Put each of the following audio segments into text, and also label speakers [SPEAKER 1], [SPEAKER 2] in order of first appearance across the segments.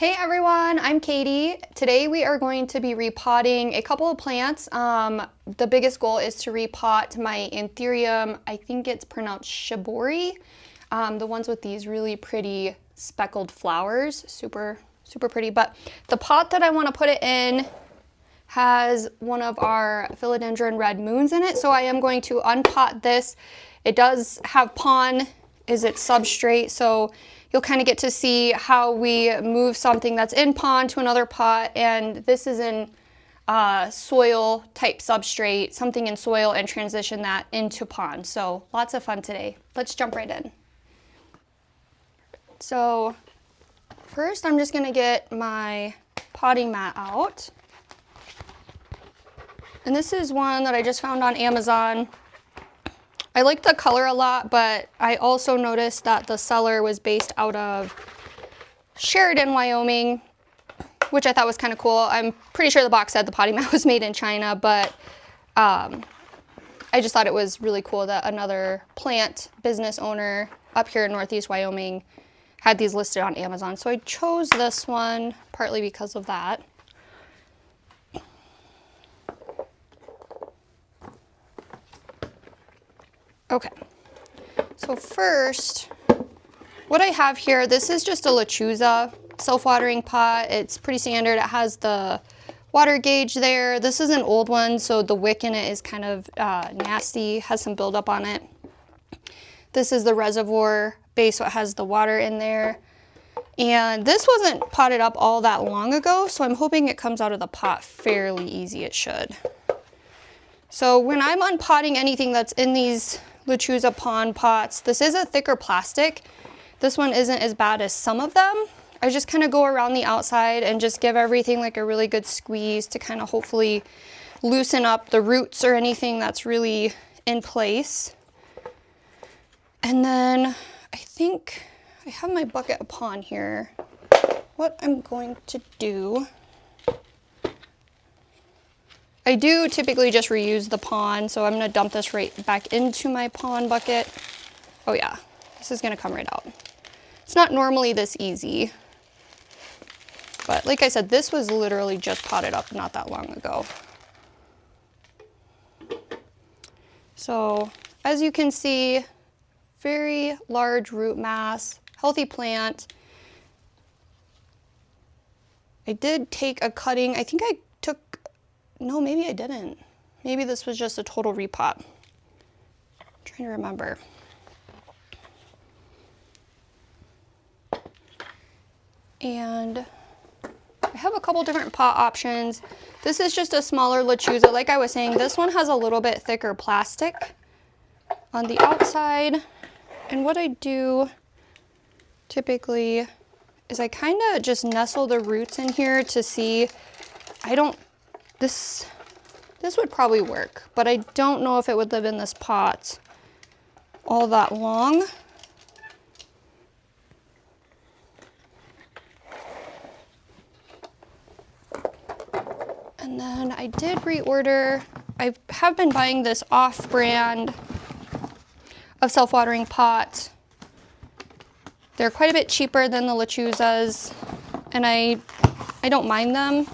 [SPEAKER 1] Hey everyone, I'm Katie. Today we are going to be repotting a couple of plants. The biggest goal is to repot my Anthurium, I think it's pronounced shibori, the ones with these really pretty speckled flowers, super pretty. But the pot that I want to put it in has one of our philodendron red moons in it, so I am going to unpot this. It does have pon is its substrate, so you'll kind of get to see how we move something that's in pon to another pot, and this is in soil type substrate, something in soil, and transition that into pon. So lots of fun today. Let's jump right in. So first I'm just gonna get my potting mat out. And this is one that I just found on Amazon. I like the color a lot, but I also noticed that the seller was based out of Sheridan, Wyoming, which I thought was kind of cool. I'm pretty sure the box said the potting mat was made in China, but I just thought it was really cool that another plant business owner up here in Northeast Wyoming had these listed on Amazon. So I chose this one partly because of that. Okay, so first, what I have here, this is just a lechuza self-watering pot. It's pretty standard. It has the water gauge there. This is an old one, so the wick in it is kind of nasty, has some buildup on it. This is the reservoir base, so it has the water in there. And this wasn't potted up all that long ago, so I'm hoping it comes out of the pot fairly easy. It should. So when I'm unpotting anything that's in these lechuza pon pots, this is a thicker plastic. This one isn't as bad as some of them. I just kind of go around the outside and just give everything like a really good squeeze to kind of hopefully loosen up the roots or anything that's really in place. And then I think I have my bucket of pon here. What I'm going to do, I do typically just reuse the pon, so I'm gonna dump this right back into my pon bucket. Oh yeah, this is gonna come right out. It's not normally this easy, but like I said, this was literally just potted up not that long ago. So as you can see, very large root mass, healthy plant. I did take a cutting, I think I took, no, maybe I didn't. Maybe this was just a total repot. I'm trying to remember. And I have a couple different pot options. This is just a smaller lechuza. Like I was saying, this one has a little bit thicker plastic on the outside. And what I do typically is I kind of just nestle the roots in here to see. This would probably work, but I don't know if it would live in this pot all that long. And then I did reorder, I have been buying this off-brand of self-watering pot. They're quite a bit cheaper than the lechuzas, and I don't mind them.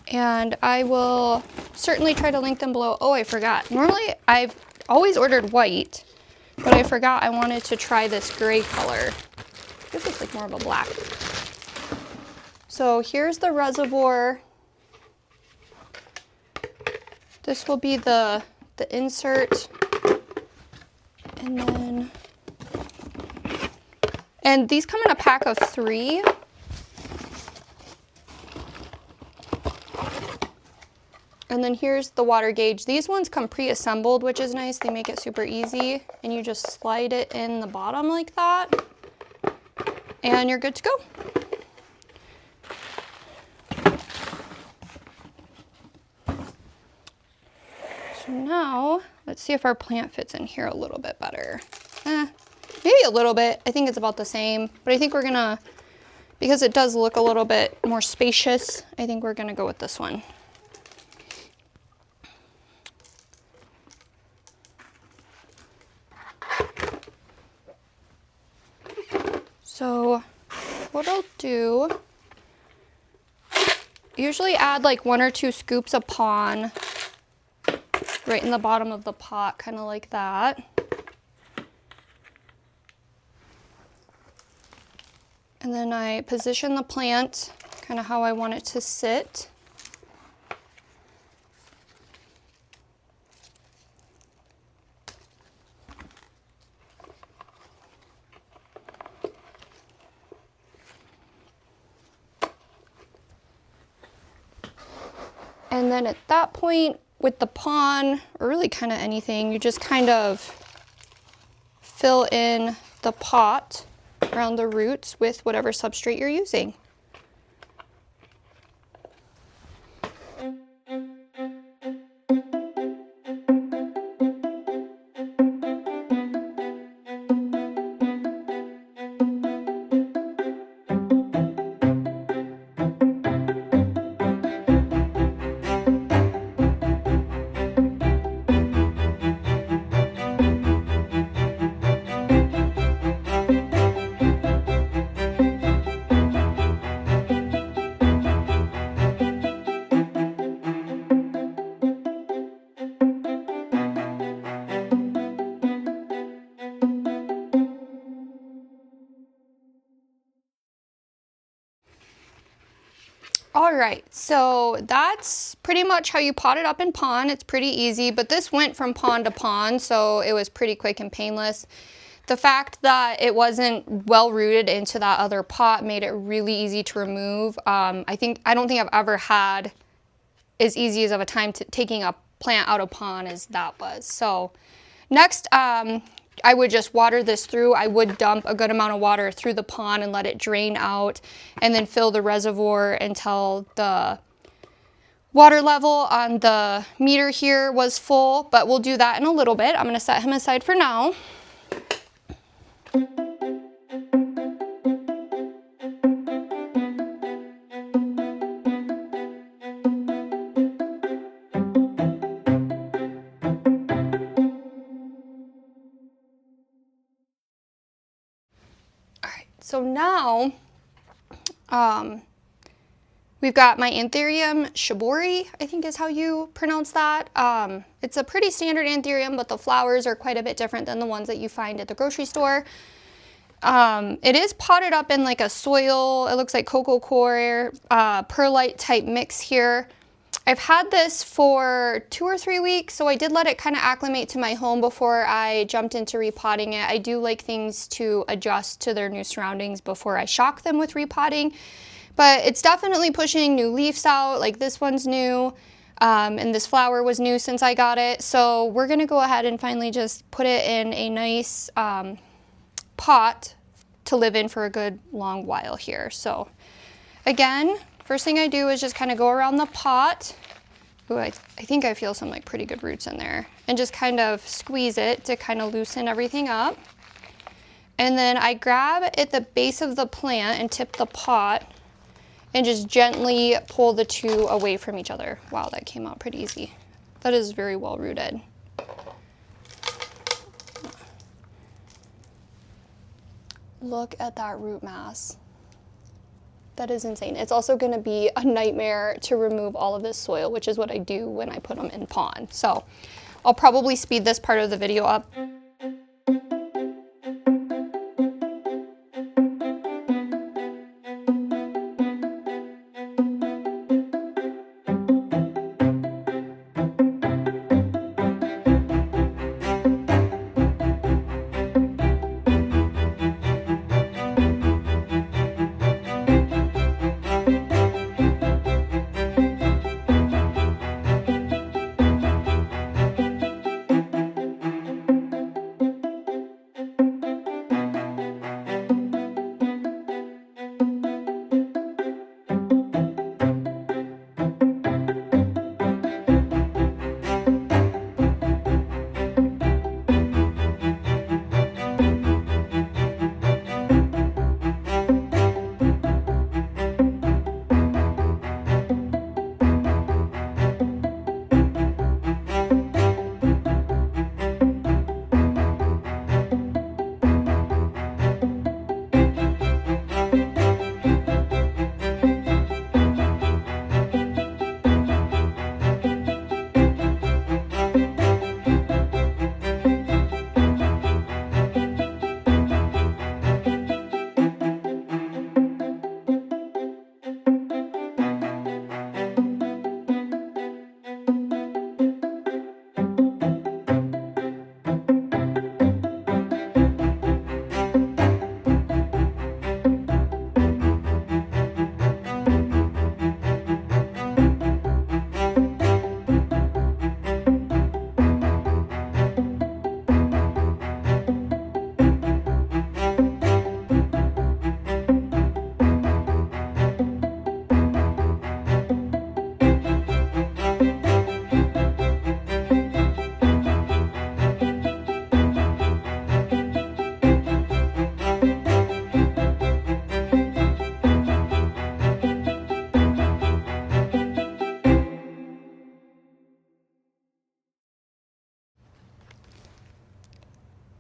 [SPEAKER 1] And I will certainly try to link them below. Oh, I forgot. Normally, I've always ordered white, but I forgot I wanted to try this gray color. This looks like more of a black. So here's the reservoir. This will be the insert. And these come in a pack of 3. And then here's the water gauge. These ones come pre-assembled, which is nice. They make it super easy. And you just slide it in the bottom like that. And you're good to go. So now, let's see if our plant fits in here a little bit better. Maybe a little bit. I think it's about the same. But I think we're gonna, because it does look a little bit more spacious, I think we're gonna go with this one. what I'll do, usually add like 1 or 2 scoops of Pon right in the bottom of the pot, kind of like that. And then I position the plant kind of how I want it to sit. And then at that point with the Pon, or really kind of anything, you just kind of fill in the pot around the roots with whatever substrate you're using. All right, so that's pretty much how you pot it up in Pon. It's pretty easy, but this went from pond to pond, so it was pretty quick and painless. The fact that it wasn't well rooted into that other pot made it really easy to remove. I don't think I've ever had as easy as of a time taking a plant out of Pon as that was. So next, I would just water this through. I would dump a good amount of water through the pond and let it drain out, and then fill the reservoir until the water level on the meter here was full, but we'll do that in a little bit. I'm gonna set him aside for now. So now, we've got my Anthurium shibori, I think is how you pronounce that. It's a pretty standard Anthurium, but the flowers are quite a bit different than the ones that you find at the grocery store. It is potted up in like a soil, it looks like cocoa coir, perlite type mix here. I've had this for 2 or 3 weeks, so I did let it kind of acclimate to my home before I jumped into repotting it. I do like things to adjust to their new surroundings before I shock them with repotting, but it's definitely pushing new leaves out. Like this one's new, and this flower was new since I got it. So we're gonna go ahead and finally just put it in a nice pot to live in for a good long while here. So again, first thing I do is just kind of go around the pot. Ooh, I think I feel some like pretty good roots in there. And just kind of squeeze it to kind of loosen everything up. And then I grab at the base of the plant and tip the pot and just gently pull the two away from each other. Wow, that came out pretty easy. That is very well rooted. Look at that root mass. That is insane. It's also going to be a nightmare to remove all of this soil, which is what I do when I put them in pond. So I'll probably speed this part of the video up.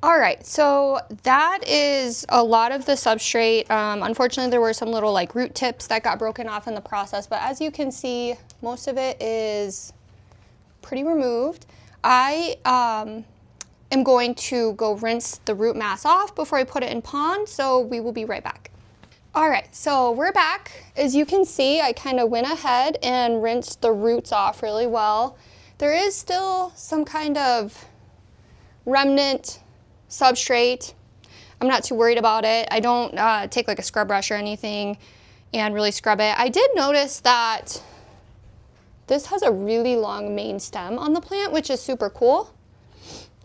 [SPEAKER 1] All right, so that is a lot of the substrate. Unfortunately, there were some little like root tips that got broken off in the process, but as you can see, most of it is pretty removed. I am going to go rinse the root mass off before I put it in pond, so we will be right back. All right, so we're back. As you can see, I kind of went ahead and rinsed the roots off really well. There is still some kind of remnant substrate. I'm not too worried about it. I don't take like a scrub brush or anything and really scrub it. I did notice that this has a really long main stem on the plant, which is super cool.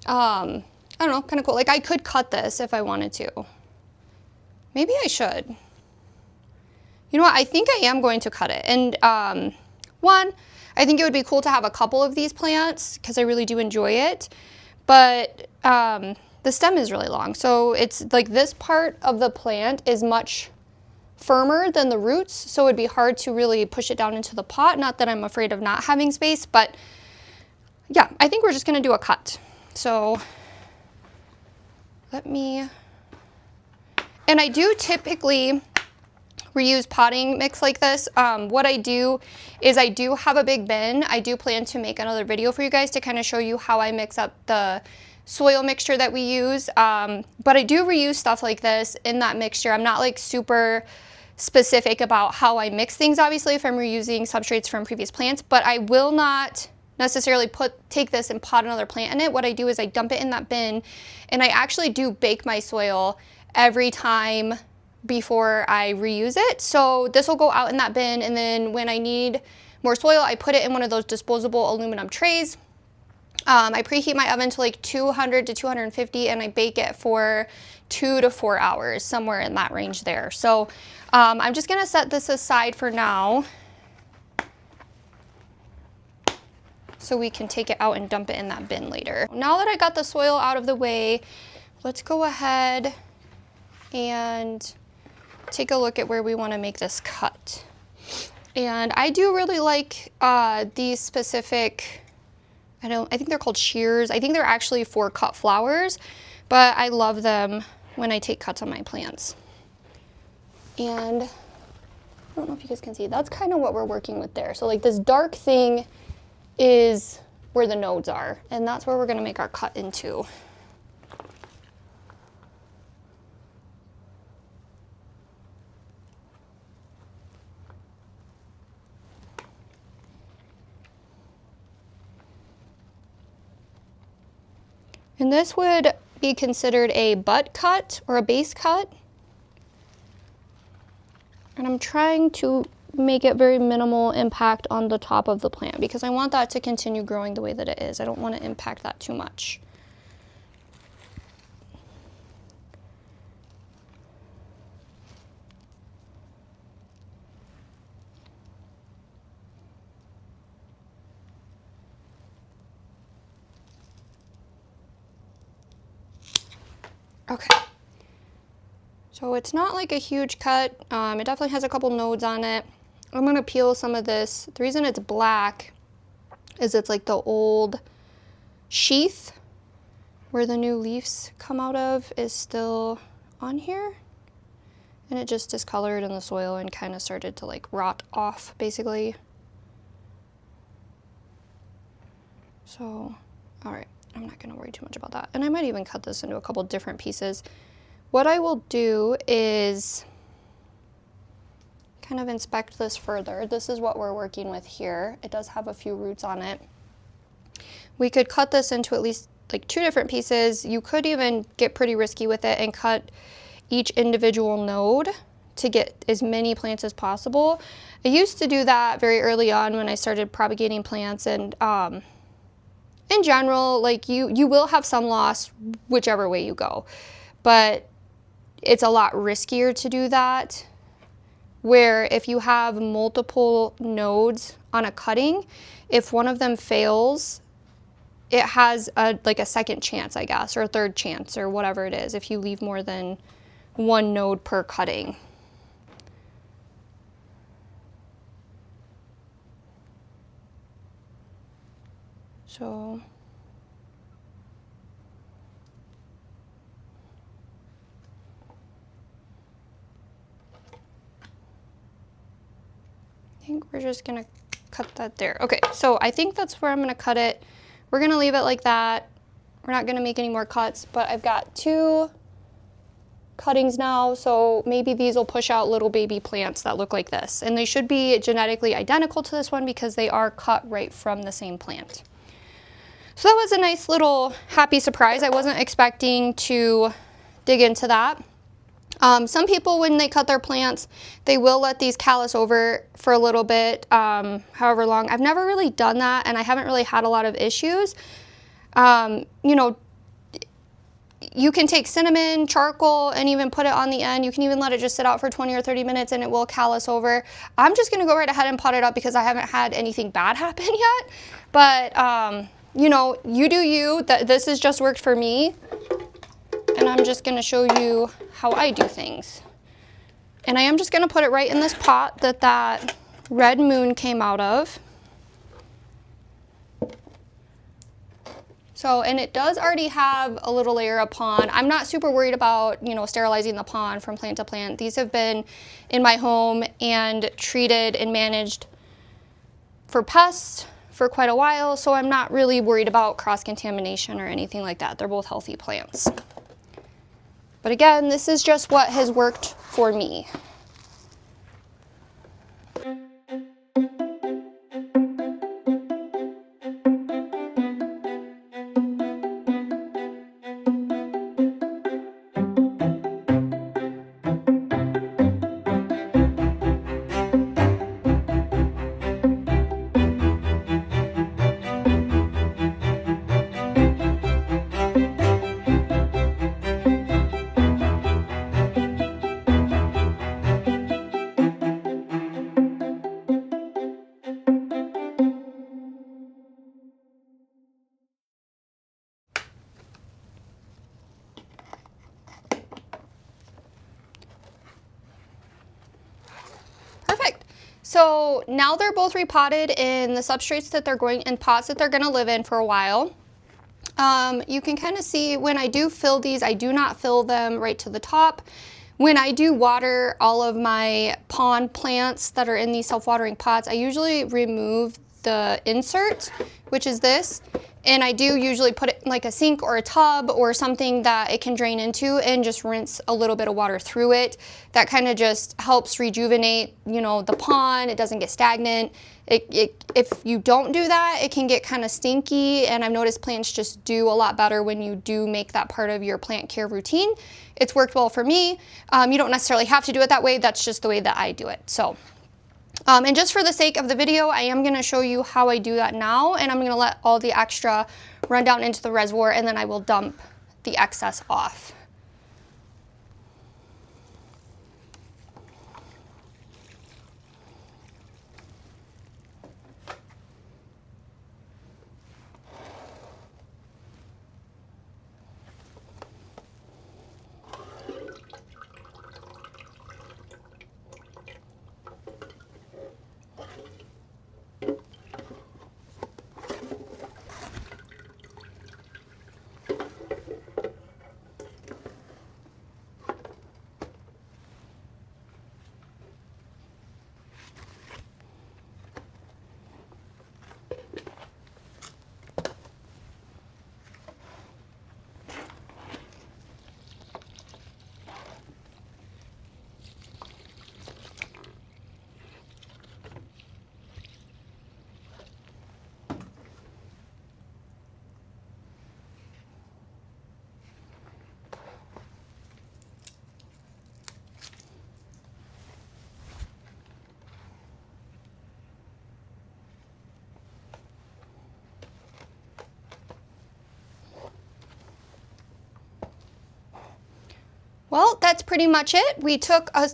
[SPEAKER 1] I don't know, kind of cool. Like I could cut this if I wanted to. Maybe I should. You know what, I think I am going to cut it. And one, I think it would be cool to have a couple of these plants because I really do enjoy it. But the stem is really long. So it's like this part of the plant is much firmer than the roots. So it'd be hard to really push it down into the pot. Not that I'm afraid of not having space, but yeah, I think we're just gonna do a cut. So let me, and I do typically reuse potting mix like this. What I do is I do have a big bin. I do plan to make another video for you guys to kind of show you how I mix up the soil mixture that we use. But I do reuse stuff like this in that mixture. I'm not like super specific about how I mix things, obviously, if I'm reusing substrates from previous plants, but I will not necessarily take this and pot another plant in it. What I do is I dump it in that bin, and I actually do bake my soil every time before I reuse it. So this will go out in that bin, and then when I need more soil, I put it in one of those disposable aluminum trays. I preheat my oven to like 200 to 250, and I bake it for 2 to 4 hours, somewhere in that range there. So I'm just gonna set this aside for now so we can take it out and dump it in that bin later. Now that I got the soil out of the way, let's go ahead and take a look at where we want to make this cut. And I do really like these specific, I think they're called shears. I think they're actually for cut flowers, but I love them when I take cuts on my plants. And I don't know if you guys can see, that's kind of what we're working with there. So like this dark thing is where the nodes are, and that's where we're going to make our cut into. And this would be considered a butt cut or a base cut. And I'm trying to make it very minimal impact on the top of the plant because I want that to continue growing the way that it is. I don't want to impact that too much. Okay, so it's not like a huge cut. It definitely has a couple nodes on it. I'm gonna peel some of this. The reason it's black is it's like the old sheath where the new leaves come out of is still on here. And it just discolored in the soil and kind of started to like rot off basically. So, all right. I'm not gonna worry too much about that. And I might even cut this into a couple different pieces. What I will do is kind of inspect this further. This is what we're working with here. It does have a few roots on it. We could cut this into at least like 2 different pieces. You could even get pretty risky with it and cut each individual node to get as many plants as possible. I used to do that very early on when I started propagating plants, and in general, like you will have some loss whichever way you go, but it's a lot riskier to do that, where if you have multiple nodes on a cutting, if one of them fails, it has like a second chance, I guess, or a third chance, or whatever it is, if you leave more than one node per cutting. So we're just gonna cut that there. Okay, so I think that's where I'm gonna cut it. We're gonna leave it like that. We're not gonna make any more cuts, but I've got 2 cuttings now, so maybe these will push out little baby plants that look like this. And they should be genetically identical to this one because they are cut right from the same plant. So that was a nice little happy surprise. I wasn't expecting to dig into that. Some people, when they cut their plants, they will let these callus over for a little bit, however long. I've never really done that, and I haven't really had a lot of issues. You know, you can take cinnamon, charcoal, and even put it on the end. You can even let it just sit out for 20 or 30 minutes and it will callus over. I'm just gonna go right ahead and pot it up because I haven't had anything bad happen yet. But, you know, you do you. This has just worked for me. And I'm just gonna show you how I do things. And I am just gonna put it right in this pot that red moon came out of. So, and it does already have a little layer of pond. I'm not super worried about, you know, sterilizing the pond from plant to plant. These have been in my home and treated and managed for pests for quite a while, so I'm not really worried about cross-contamination or anything like that. They're both healthy plants. But again, this is just what has worked for me. So now they're both repotted in the substrates that they're going in pots that they're going to live in for a while. You can kind of see when I do fill these, I do not fill them right to the top. When I do water all of my pond plants that are in these self-watering pots, I usually remove the insert, which is this, and I do usually put it in like a sink or a tub or something that it can drain into and just rinse a little bit of water through it. That kind of just helps rejuvenate, you know, the pond. It doesn't get stagnant. If you don't do that, it can get kind of stinky, and I've noticed plants just do a lot better when you do make that part of your plant care routine. It's worked well for me. You don't necessarily have to do it that way. That's just the way that I do it. So. And just for the sake of the video, I am going to show you how I do that now, and I'm going to let all the extra run down into the reservoir, and then I will dump the excess off. Well, that's pretty much it. We took a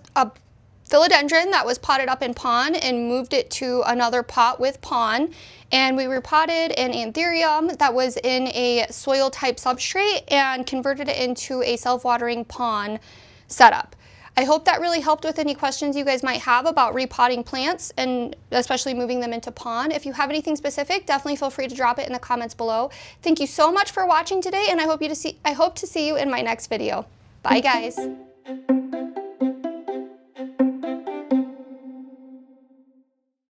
[SPEAKER 1] philodendron that was potted up in pond and moved it to another pot with pond, and we repotted an anthurium that was in a soil type substrate and converted it into a self-watering pond setup. I hope that really helped with any questions you guys might have about repotting plants and especially moving them into pond. If you have anything specific, definitely feel free to drop it in the comments below. Thank you so much for watching today, and I hope to see you in my next video. Bye guys.